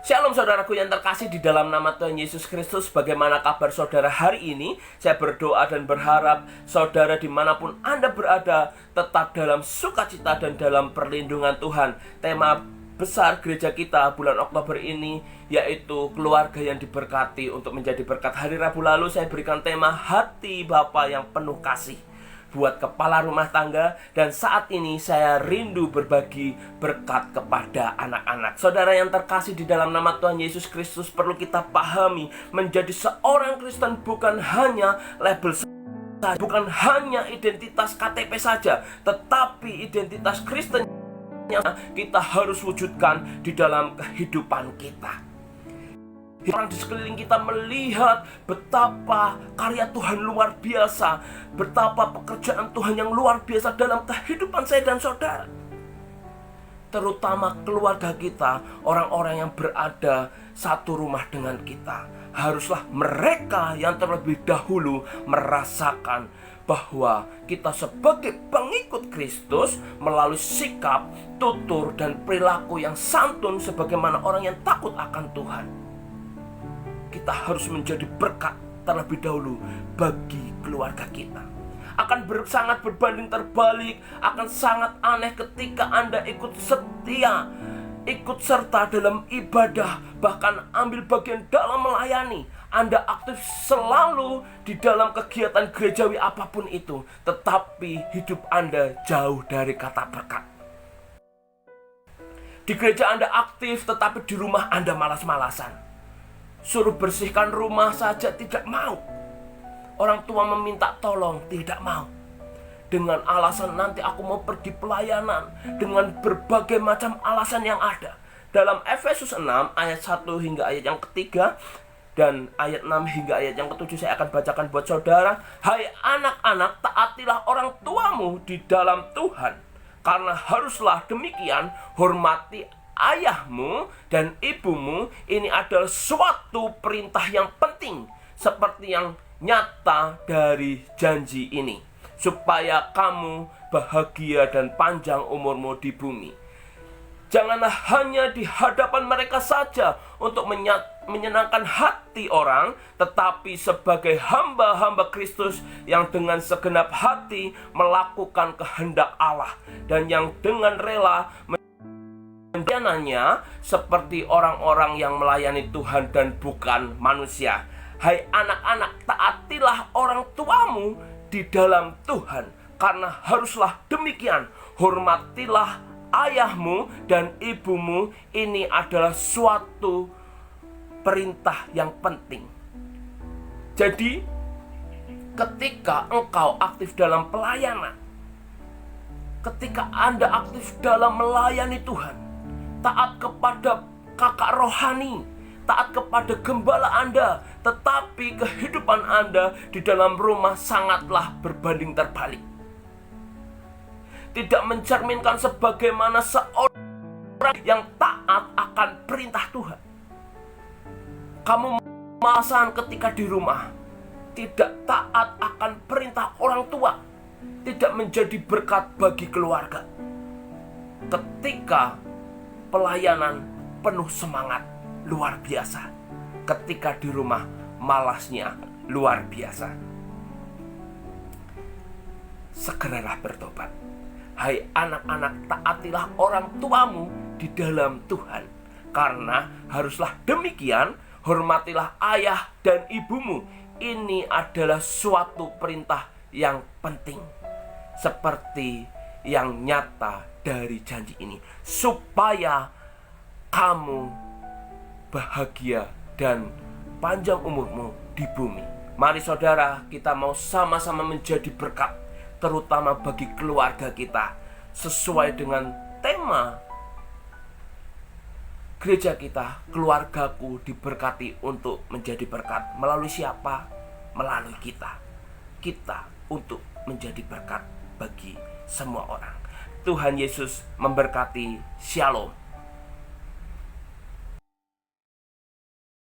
Shalom saudaraku yang terkasih di dalam nama Tuhan Yesus Kristus. Bagaimana kabar saudara hari ini? Saya berdoa dan berharap saudara dimanapun Anda berada tetap dalam sukacita dan dalam perlindungan Tuhan. Tema besar gereja kita bulan Oktober ini yaitu keluarga yang diberkati. Untuk menjadi berkat, hari Rabu lalu saya berikan tema hati Bapa yang penuh kasih buat kepala rumah tangga, dan saat ini saya rindu berbagi berkat kepada anak-anak. Saudara yang terkasih di dalam nama Tuhan Yesus Kristus, perlu kita pahami, menjadi seorang Kristen bukan hanya label saja, bukan hanya identitas KTP saja, tetapi identitas Kristen yang kita harus wujudkan di dalam kehidupan kita. Orang di sekeliling kita melihat betapa karya Tuhan luar biasa, betapa pekerjaan Tuhan yang luar biasa dalam kehidupan saya dan saudara. Terutama keluarga kita, orang-orang yang berada satu rumah dengan kita. Haruslah mereka yang terlebih dahulu merasakan bahwa kita sebagai pengikut Kristus melalui sikap, tutur, dan perilaku yang santun sebagaimana orang yang takut akan Tuhan. Kita harus menjadi berkat terlebih dahulu bagi keluarga kita. Akan sangat berbanding terbalik, akan sangat aneh ketika Anda ikut setia, ikut serta dalam ibadah, bahkan ambil bagian dalam melayani. Anda aktif selalu di dalam kegiatan gerejawi apapun itu, tetapi hidup Anda jauh dari kata berkat. Di gereja Anda aktif, tetapi di rumah Anda malas-malasan. Suruh bersihkan rumah saja tidak mau. Orang tua meminta tolong, tidak mau. Dengan alasan nanti aku mau pergi pelayanan. Dengan berbagai macam alasan yang ada. Dalam Efesus 6 ayat 1 hingga ayat yang ketiga, dan ayat 6 hingga ayat yang ketujuh saya akan bacakan buat saudara. Hai anak-anak, taatilah orang tuamu di dalam Tuhan, karena haruslah demikian. Hormati ayahmu dan ibumu. Ini adalah suatu perintah yang penting, seperti yang nyata dari janji ini, supaya kamu bahagia dan panjang umurmu di bumi. Janganlah hanya di hadapan mereka saja untuk menyenangkan hati orang, tetapi sebagai hamba-hamba Kristus yang dengan segenap hati melakukan kehendak Allah, dan yang dengan rela menjalankannya seperti orang-orang yang melayani Tuhan dan bukan manusia. Hai anak-anak, taatilah orang tuamu di dalam Tuhan, karena haruslah demikian. Hormatilah ayahmu dan ibumu. Ini adalah suatu perintah yang penting. Jadi, ketika engkau aktif dalam pelayanan, ketika Anda aktif dalam melayani Tuhan, taat kepada kakak rohani, taat kepada gembala Anda, tetapi kehidupan Anda di dalam rumah sangatlah berbanding terbalik. Tidak mencerminkan sebagaimana seorang yang taat akan perintah Tuhan. Kamu malasan ketika di rumah, tidak taat akan perintah orang tua, tidak menjadi berkat bagi keluarga. Ketika pelayanan penuh semangat, luar biasa. Ketika di rumah malasnya luar biasa. Segeralah bertobat. Hai anak-anak, taatilah orang tuamu di dalam Tuhan, karena haruslah demikian. Hormatilah ayah dan ibumu. Ini adalah suatu perintah yang penting, seperti yang nyata dari janji ini, supaya kamu bahagia dan panjang umurmu di bumi. Mari saudara, kita mau sama-sama menjadi berkat, terutama bagi keluarga kita, sesuai dengan tema gereja kita. Keluargaku diberkati untuk menjadi berkat. Melalui siapa? Melalui kita. Kita untuk menjadi berkat bagi semua orang. Tuhan Yesus memberkati. Shalom.